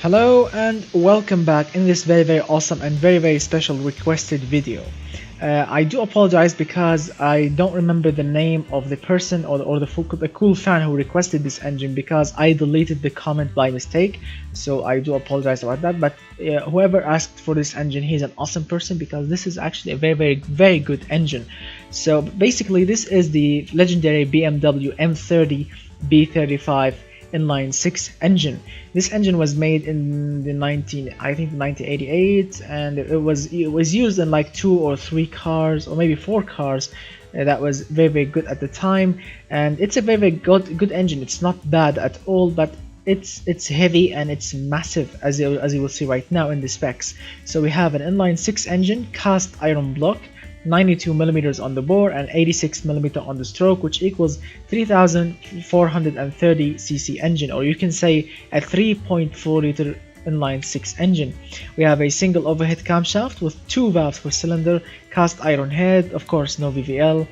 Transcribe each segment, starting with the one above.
Hello and welcome back in this very awesome and very special requested video. I do apologize because I don't remember the name of the person or the cool fan who requested this engine, because I deleted the comment by mistake, so I do apologize about that. But whoever asked for this engine, he's an awesome person, because this is actually a very good engine. So basically this is the legendary BMW M30 B35 Inline 6 engine. This engine was made in the 1988, and it was used in like 2 or 3 cars, or maybe 4 cars. That was very good at the time, and it's a very good engine. It's not bad at all, but it's heavy and it's massive, as you will see right now in the specs. So we have an inline 6 engine, cast iron block, 92mm on the bore and 86mm on the stroke, which equals 3430 cc engine, or you can say a 3.4 liter inline 6 engine. We have a single overhead camshaft with 2 valves per cylinder, cast iron head, of course no VVL,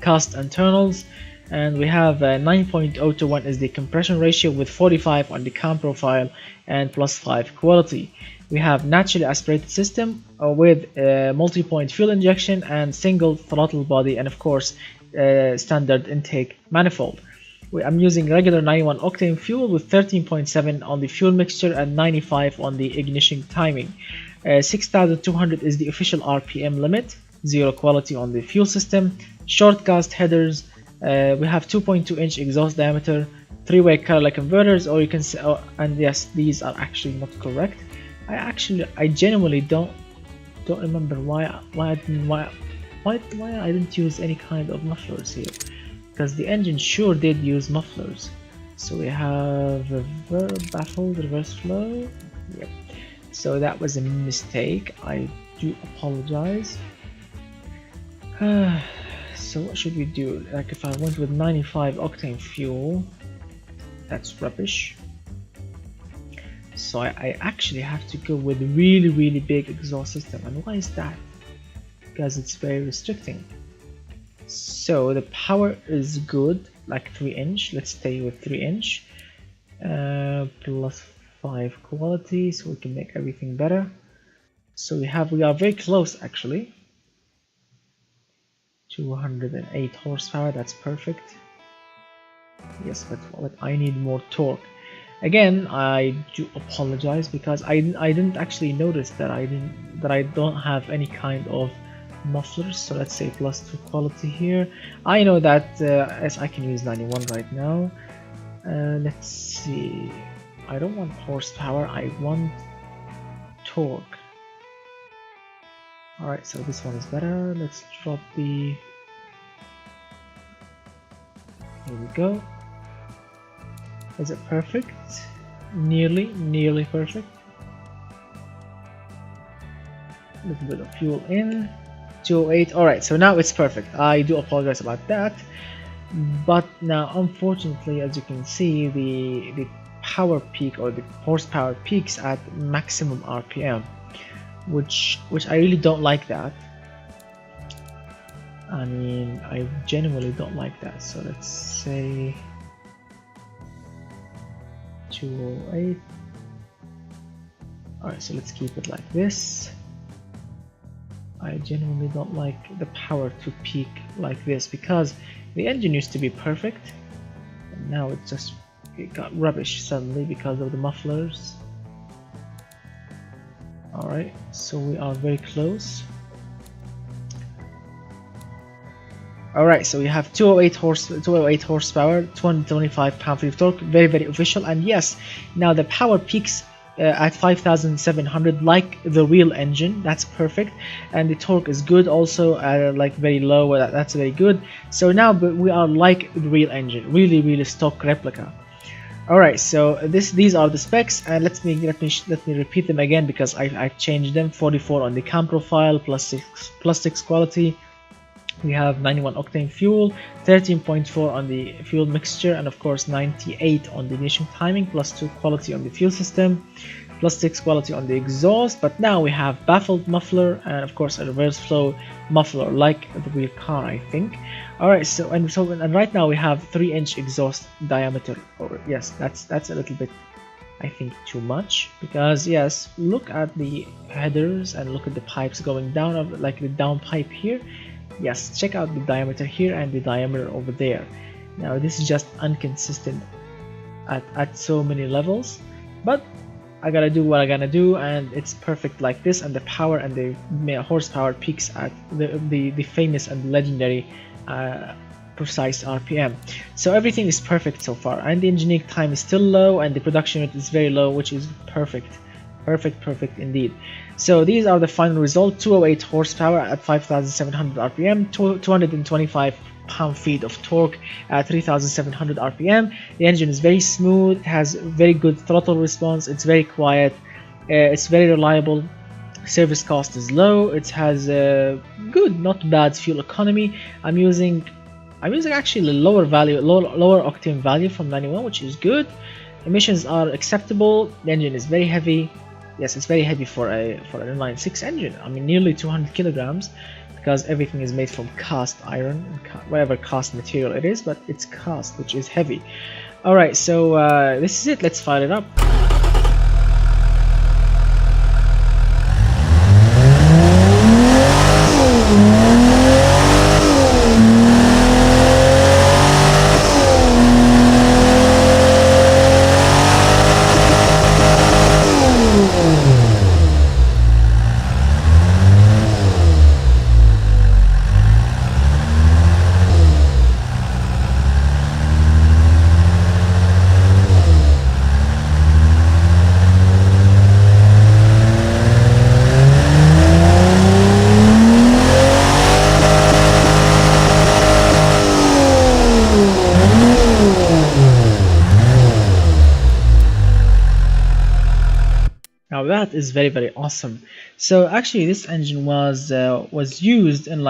cast internals, and we have 9.0 to 1 is the compression ratio, with 45 on the cam profile and +5 quality. We have naturally aspirated system with multi-point fuel injection and single throttle body, and of course standard intake manifold. I'm using regular 91 octane fuel with 13.7 on the fuel mixture and 95 on the ignition timing. 6200 is the official RPM limit, 0 quality on the fuel system. Short cast headers. We have 2.2 inch exhaust diameter, 3-way catalytic converters, or you can say, and yes, these are actually not correct. I genuinely don't remember why I didn't use any kind of mufflers here, because the engine sure did use mufflers. So we have a baffled reverse flow. Yep. So that was a mistake. I do apologize. So what should we do? Like, if I went with 95 octane fuel, that's rubbish. So I actually have to go with really big exhaust system. And why is that? Because it's very restricting. So the power is good, like 3 inch. Let's stay with 3 inch. +5 quality, so we can make everything better. So we are very close actually. 208 horsepower, that's perfect. Yes, but I need more torque. Again, I do apologize because I didn't actually notice that I don't have any kind of mufflers. So let's say +2 quality here. I know that yes, I can use 91 right now. Let's see. I don't want horsepower. I want torque. All right, so this one is better. Let's drop the. Here we go. Is it perfect? Nearly perfect. A little bit of fuel in. 208. Alright, so now it's perfect. I do apologize about that. But now, unfortunately, as you can see, the power peak, or the horsepower peaks at maximum RPM, which I really don't like that. I mean, I genuinely don't like that. So let's say 208. Alright, so let's keep it like this. I genuinely don't like the power to peak like this, because the engine used to be perfect and now it got rubbish suddenly because of the mufflers. Alright, so we are very close. Alright, so we have 208 horsepower, 225 pound-feet of torque, very official. And yes, now the power peaks at 5,700 like the real engine. That's perfect, and the torque is good also, like very low. That's very good. So now we are like the real engine, really stock replica. Alright, so these are the specs, and let me repeat them again, because I changed them. 44 on the cam profile, +6 quality. We have 91 octane fuel, 13.4 on the fuel mixture, and of course 98 on the ignition timing, +2 quality on the fuel system, +6 quality on the exhaust. But now we have baffled muffler, and of course a reverse flow muffler like the real car, I think. Alright, so right now we have 3-inch exhaust diameter. Yes, that's a little bit I think too much, because yes, look at the headers and look at the pipes going down, of like the down pipe here. Yes, check out the diameter here and the diameter over there. Now this is just inconsistent at so many levels, but I gotta do what I gotta do, and it's perfect like this. And the power and the horsepower peaks at the famous and legendary precise RPM. So everything is perfect so far, and the engineering time is still low, and the production rate is very low, which is perfect. Perfect indeed. So these are the final result: 208 horsepower at 5,700 RPM, 225 pound-feet of torque at 3,700 RPM. The engine is very smooth, has very good throttle response, it's very quiet, it's very reliable, service cost is low, it has good, not bad fuel economy. I'm using actually a lower octane value from 91, which is good. Emissions are acceptable. The engine is very heavy. Yes, it's very heavy for an inline 6 engine. I mean, nearly 200 kilograms, because everything is made from cast iron, whatever cast material it is, but it's cast, which is heavy. Alright, so this is it. Let's fire it up. Now that is very awesome. So actually this engine was used in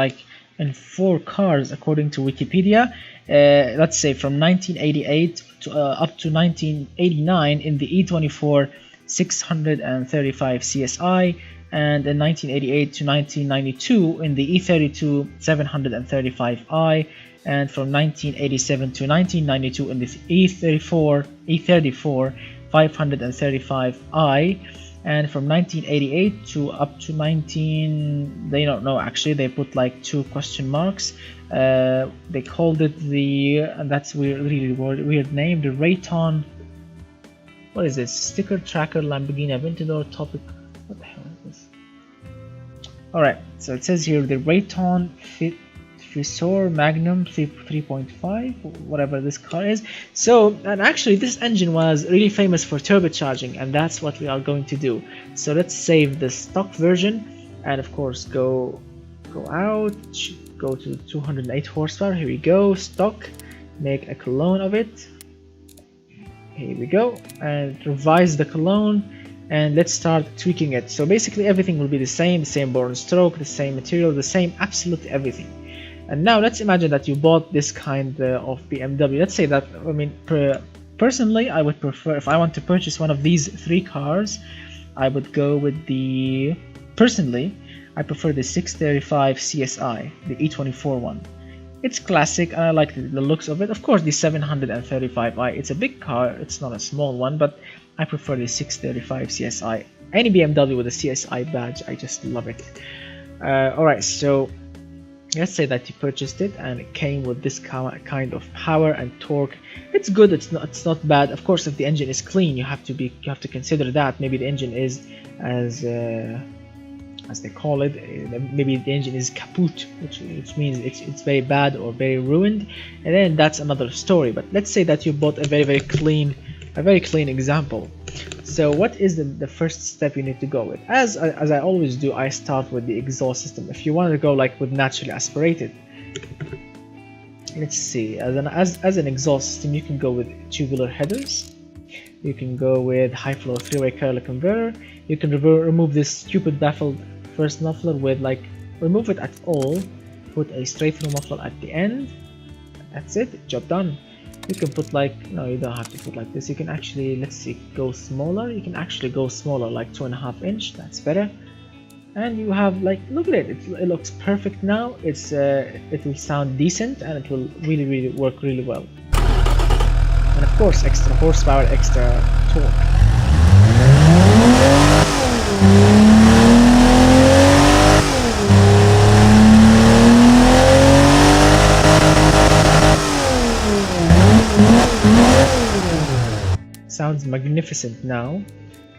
4 cars according to Wikipedia. Let's say from 1988 to up to 1989 in the E24 635 CSI, and in 1988 to 1992 in the E32 735i, and from 1987 to 1992 in the E34 535i. And from 1988 to up to 19, they don't know actually, they put like 2 question marks. They called it and that's really weird name, the Rayton, what is this, sticker tracker Lamborghini Aventador topic, what the hell is this? Alright, so it says here the Rayton Fissore Magnum 3.5, whatever this car is. So, and actually this engine was really famous for turbocharging, and that's what we are going to do. So let's save the stock version, and of course go out, go to 208 horsepower. Here we go, stock, make a clone of it. Here we go, and revise the clone, and let's start tweaking it. So basically everything will be the same bore and stroke, the same material, the same absolutely everything. And now let's imagine that you bought this kind of BMW. Let's say that, I mean, personally I would prefer, if I want to purchase one of these 3 cars, I would go with personally I prefer the 635 CSI, the E24 one. It's classic and I like the looks of it. Of course the 735i, it's a big car, it's not a small one, but I prefer the 635 CSI. Any BMW with a CSI badge, I just love it. Alright, so let's say that you purchased it and it came with this kind of power and torque. It's good, it's not bad. Of course if the engine is clean, you have to consider that. Maybe the engine is as they call it, maybe the engine is kaput, which means it's very bad or very ruined, and then that's another story. But let's say that you bought a very clean example. So what is the first step you need to go with? As I always do, I start with the exhaust system. If you want to go like with naturally aspirated, let's see, as an exhaust system, you can go with tubular headers, you can go with high flow 3-way catalytic converter, you can remove this stupid baffled first muffler with remove it at all, put a straight through muffler at the end. That's it, job done. You can put no, you don't have to put like this. You can actually, let's see, go smaller. You can actually go smaller, like 2.5 inch. That's better. And you have look at it. It looks perfect now. It will sound decent, and it will really work really well. And of course, extra horsepower, extra torque. Sounds magnificent now.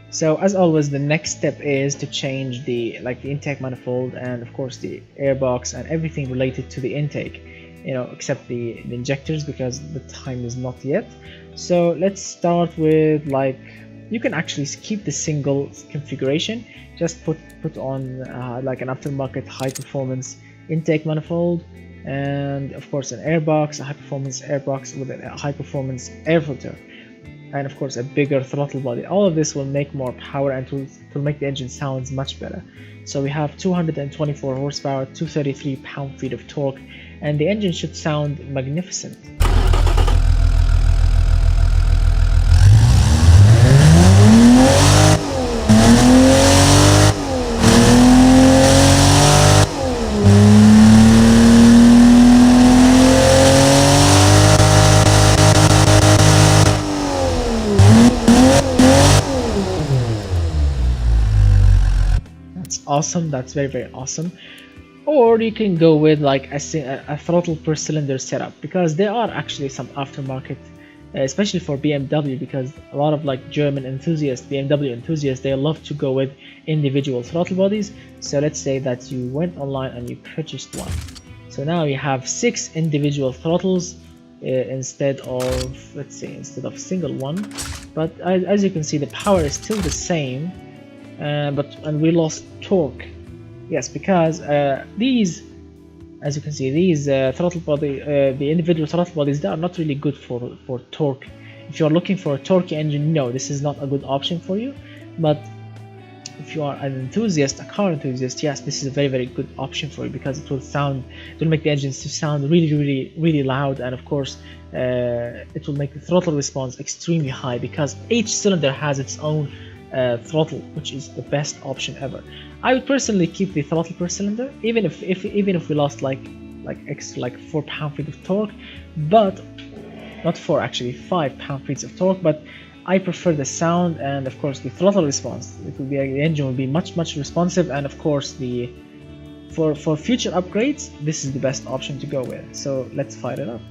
So as always, the next step is to change the intake manifold and of course the airbox and everything related to the intake, except the injectors because the time is not yet. So let's start with you can actually keep the single configuration, just put on an aftermarket high performance intake manifold, and of course an airbox, a high performance airbox with a high performance air filter, and of course a bigger throttle body. All of this will make more power and to make the engine sounds much better. So we have 224 horsepower, 233 pound-feet of torque, and the engine should sound magnificent. Awesome, that's very awesome. Or you can go with a throttle per cylinder setup, because there are actually some aftermarket, especially for BMW, because a lot of German enthusiasts, BMW enthusiasts, they love to go with individual throttle bodies. So let's say that you went online and you purchased one, so now you have 6 individual throttles instead of single one. But as you can see, the power is still the same. And we lost torque. Yes, because these, as you can see, these throttle body, the individual throttle bodies, they are not really good for torque. If you are looking for a torque engine, no, this is not a good option for you. But if you are an enthusiast, a car enthusiast, yes, this is a very good option for you, because it will make the engines to sound really loud, and of course it will make the throttle response extremely high, because each cylinder has its own throttle, which is the best option ever. I would personally keep the throttle per cylinder, even if we lost extra 4 pound-feet of torque, but not 4, actually 5 pound-feet of torque. But I prefer the sound and of course the throttle response. The engine will be much responsive, and of course for future upgrades, this is the best option to go with. So let's fire it up.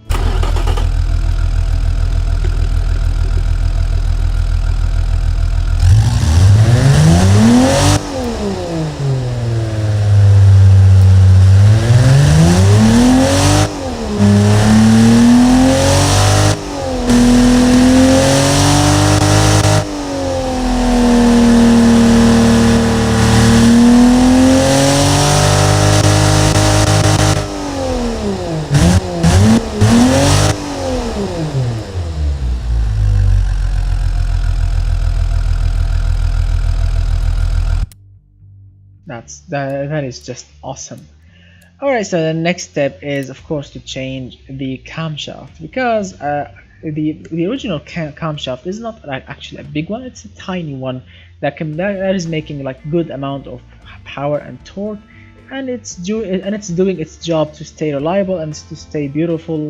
That is just awesome. Alright, so the next step is of course to change the camshaft, because the original camshaft is not actually a big one, it's a tiny one that is making good amount of power and torque, and it's doing its job to stay reliable and to stay beautiful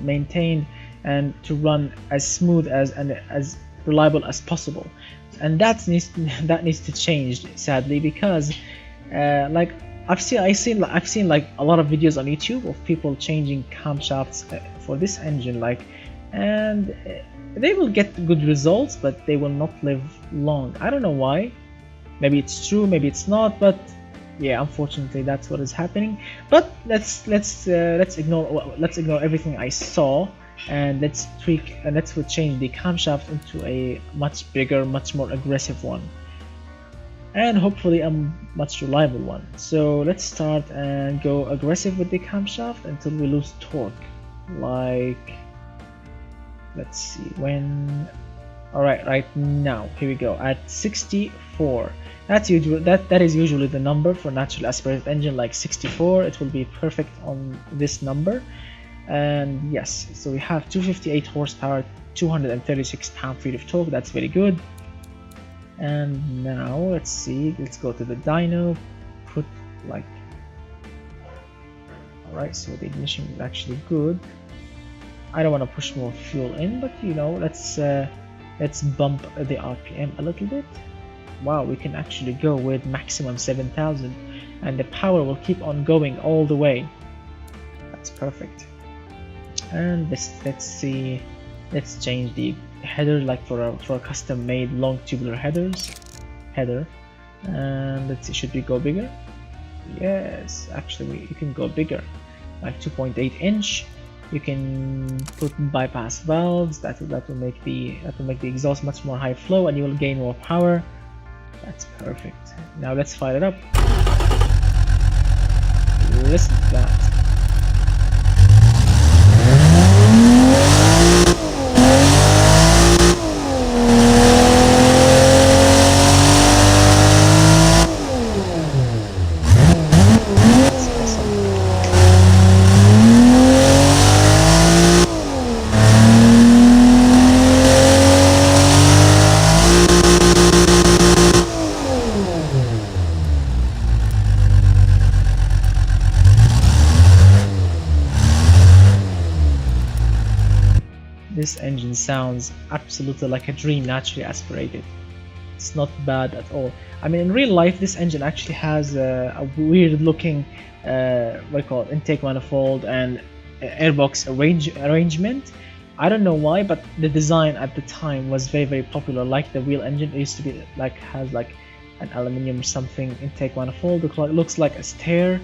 maintained, and to run as smooth and as reliable as possible. And that needs to change, sadly, because I've seen a lot of videos on YouTube of people changing camshafts for this engine, and they will get good results, but they will not live long. I don't know why. Maybe it's true, maybe it's not, but yeah, unfortunately that's what is happening. But let's ignore everything I saw, and let's change the camshaft into a much bigger, much more aggressive one, and hopefully a much reliable one. So let's start and go aggressive with the camshaft until we lose torque. Let's see when. Alright, right now, here we go at 64. That is usually the number for naturally aspirated engine, 64. It will be perfect on this number. And yes, so we have 258 horsepower, 236 pound-feet of torque. That's very good. And now let's see, let's go to the dyno, alright, so the ignition is actually good. I don't want to push more fuel in, but let's Let's bump the RPM a little bit. Wow, we can actually go with maximum 7,000 and the power will keep on going all the way. That's perfect. And let's see, let's change the header, like for a custom made long tubular header, and let's see, should we go bigger? Yes, actually you can go bigger, like 2.8 inch. You can put bypass valves that will make the exhaust much more high flow, and you will gain more power. That's perfect. Now let's fire it up. Listen to that. This engine sounds absolutely like a dream, naturally aspirated. It's not bad at all. I mean, in real life, this engine actually has a weird looking, what do you call it, intake manifold and airbox arrangement. I don't know why, but the design at the time was very popular. Like the wheel engine, it used to be like, has like an aluminium or something intake manifold. Looks like a stair,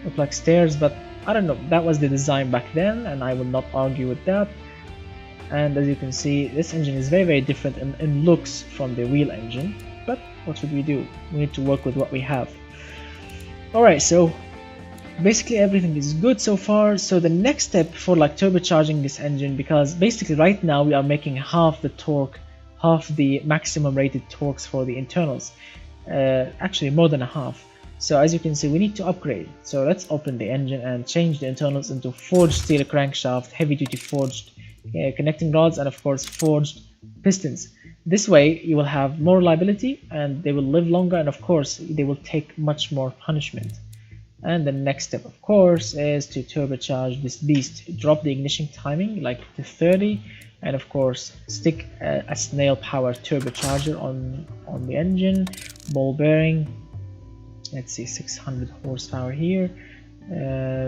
look like stairs, but I don't know. That was the design back then, and I will not argue with that. And as you can see, this engine is very different in looks from the wheel engine, but what should we do? We need to work with what we have. Alright, so basically everything is good so far. So the next step for like turbocharging this engine, because basically right now we are making half the torque, half the maximum rated torques for the internals, actually more than a half. So as you can see, we need to upgrade. So let's open the engine and change the internals into forged steel crankshaft, heavy duty forged connecting rods, and of course forged pistons. This way you will have more reliability and they will live longer, and of course they will take much more punishment. And the next step of course is to turbocharge this beast. Drop the ignition timing like to 30, and of course stick a snail power turbocharger on the engine. Ball bearing, let's see, 600 horsepower here,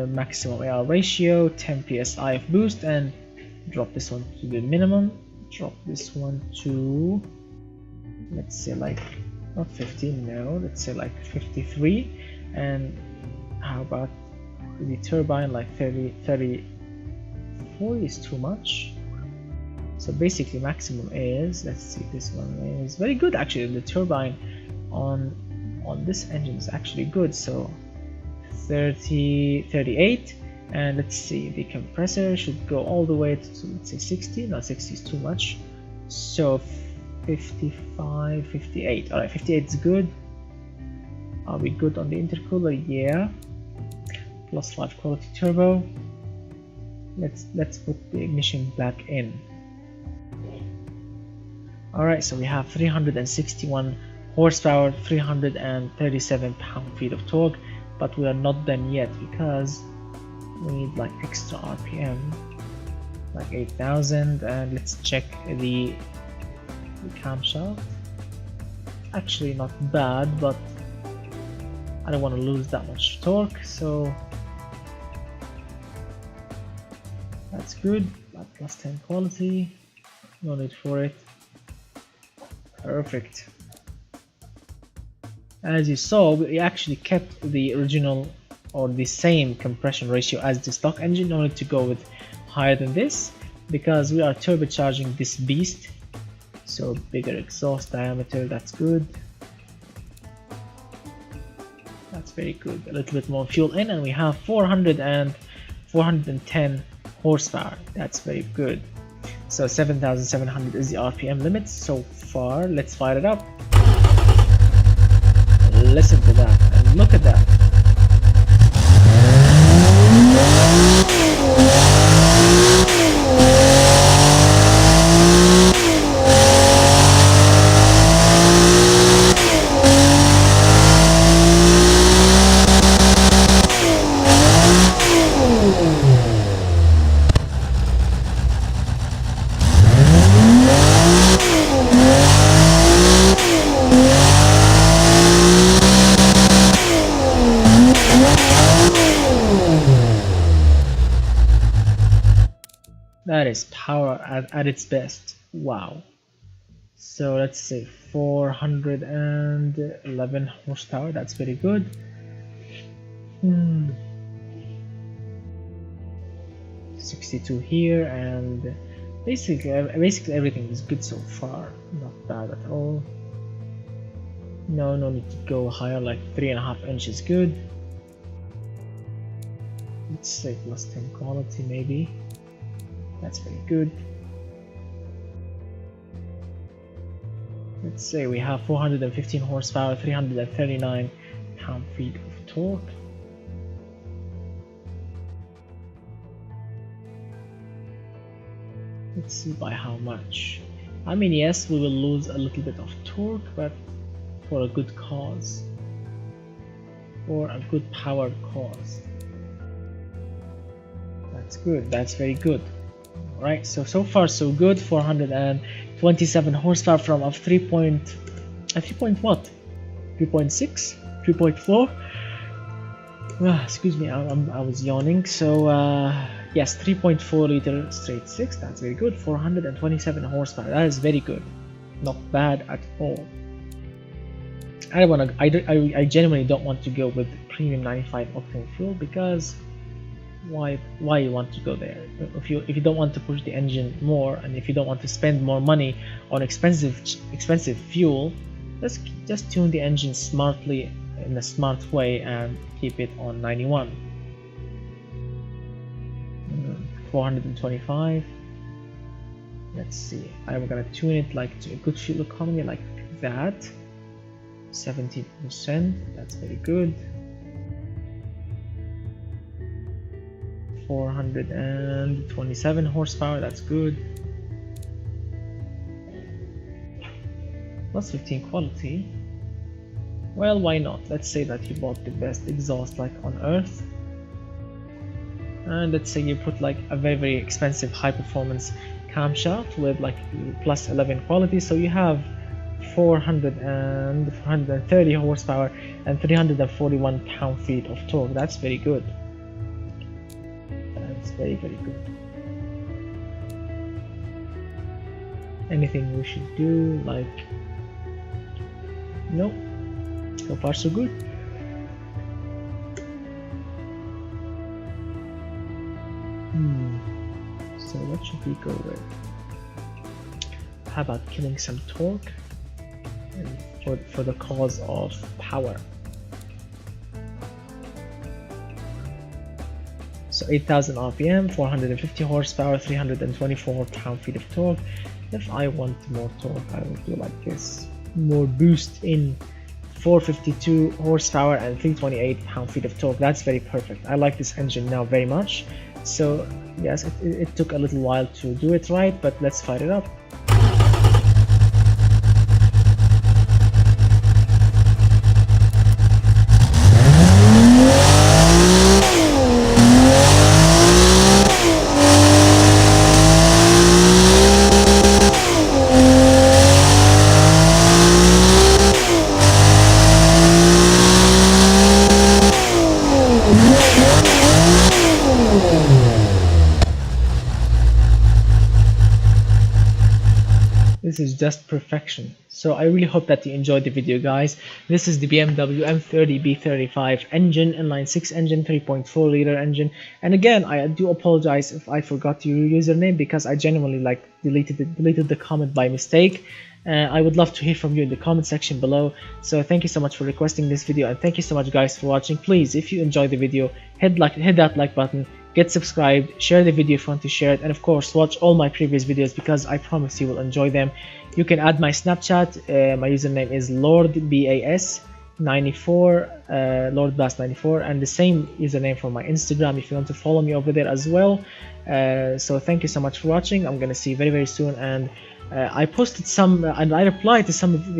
maximum AR ratio, 10 psi of boost, and drop this one to the minimum. Drop this one to, let's say like not 15, no, let's say like 53. And how about the turbine, like 30, 40 is too much. So basically maximum is, let's see, this one is very good actually. The turbine on this engine is actually good, so 38. And let's see, the compressor should go all the way to, let's say 60. No, 60 is too much, so 55, 58. Alright, 58 is good. Are we good on the intercooler? Yeah. +5 quality turbo. Let's put the ignition back in. Alright, so we have 361 horsepower, 337 pound-feet of torque, but we are not done yet because we need like extra RPM, like 8,000. And let's check the camshaft. Actually not bad, but I don't want to lose that much torque, so that's good. Like +10 quality, no need for it. Perfect. As you saw, we actually kept the original or the same compression ratio as the stock engine. No need to go with higher than this because we are turbocharging this beast. So bigger exhaust diameter, that's good. That's very good. A little bit more fuel in, and we have 410 horsepower. That's very good. So 7,700 is the RPM limit so far. Let's fire it up. Listen to that and look at that. That is power at its best. Wow. So let's say 411 horsepower. That's very good. 62 here, and basically everything is good so far. Not bad at all. No need to go higher. Like 3.5 inches good. Let's say plus 10 quality maybe. That's very good. Let's say we have 415 horsepower, 339 pound-feet of torque. Let's see by how much. I mean, yes, we will lose a little bit of torque, but for a good cause. For a good power cause. That's good, that's very good. Alright, so far so good. 427 horsepower from a 3.6? 3.4? Excuse me, I was yawning. So yes, 3.4 liter straight 6, that's very good. 427 horsepower, that is very good. Not bad at all. I genuinely don't want to go with premium 95 octane fuel, because why you want to go there? If you don't want to push the engine more, and if you don't want to spend more money on expensive fuel, just tune the engine smartly, in a smart way, and keep it on 91. 425. Let's see, I'm gonna tune it like to a good fuel economy, like that. 70%, that's very good. 427 horsepower, that's good. Plus 15 quality. Well, why not? Let's say that you bought the best exhaust like on earth, and let's say you put like a very expensive high performance camshaft with like plus 11 quality, so you have 430 horsepower and 341 pound-feet of torque. That's very good. That's very good. Anything we should do? Like, nope. So far so good. So what should we go with? How about killing some torque for the cause of power? So 8000 RPM, 450 horsepower, 324 pound-feet of torque. If I want more torque, I will do like this. More boost in 452 horsepower and 328 pound-feet of torque. That's very perfect. I like this engine now very much. So yes, it took a little while to do it right, but let's fire it up. This is just perfection. So I really hope that you enjoyed the video, guys. This is the BMW M30 B35 engine, inline 6 engine, 3.4 liter engine. And again, I do apologize if I forgot your username, because I genuinely like deleted the comment by mistake. I would love to hear from you in the comment section below. So thank you so much for requesting this video, and thank you so much, guys, for watching. Please, if you enjoyed the video, hit that like button, get subscribed, share the video if you want to share it, and of course watch all my previous videos, because I promise you will enjoy them. You can add my Snapchat. My username is LordBAS94, LordBAS94, and the same username for my Instagram if you want to follow me over there as well. So thank you so much for watching. I'm gonna see you very soon, and I posted some and I replied to some of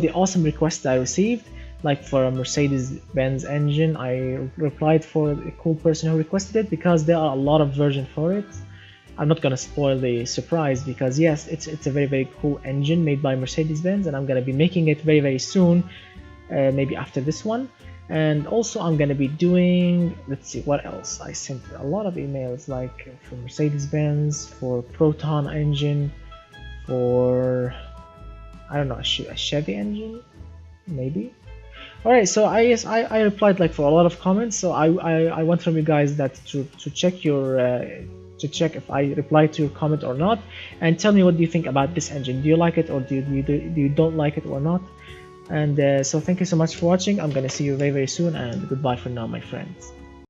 the awesome requests I received. Like for a Mercedes-Benz engine, I replied for a cool person who requested it, because there are a lot of versions for it. I'm not gonna spoil the surprise, because yes, it's a very cool engine made by Mercedes-Benz, and I'm gonna be making it very soon, maybe after this one. And also I'm gonna be doing, let's see what else. I sent a lot of emails, like for Mercedes-Benz, for Proton engine, for I don't know, a Chevy engine maybe. Alright, so I replied like for a lot of comments, so I want from you guys that to check your to check if I replied to your comment or not, and tell me what do you think about this engine. Do you like it, or do you don't like it or not? And so thank you so much for watching. I'm gonna see you very soon, and goodbye for now, my friends.